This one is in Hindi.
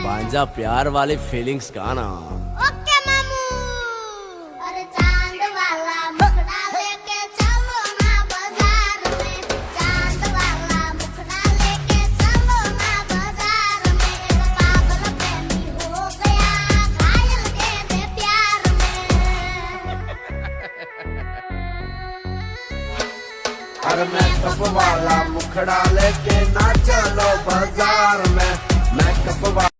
भांजा प्यार वाली फीलिंग्स गाना। ओके मामू। अरे चांद वाला मुखड़ा लेके चलो ना बाजार में, चांद वाला मुखड़ा लेके चलो ना बाजार में। पागल प्रेमी हो गया घायल तेरे प्यार में। अरे मेकअप वाला मुखड़ा लेके ना चलो बाजार में, मेकअप वाला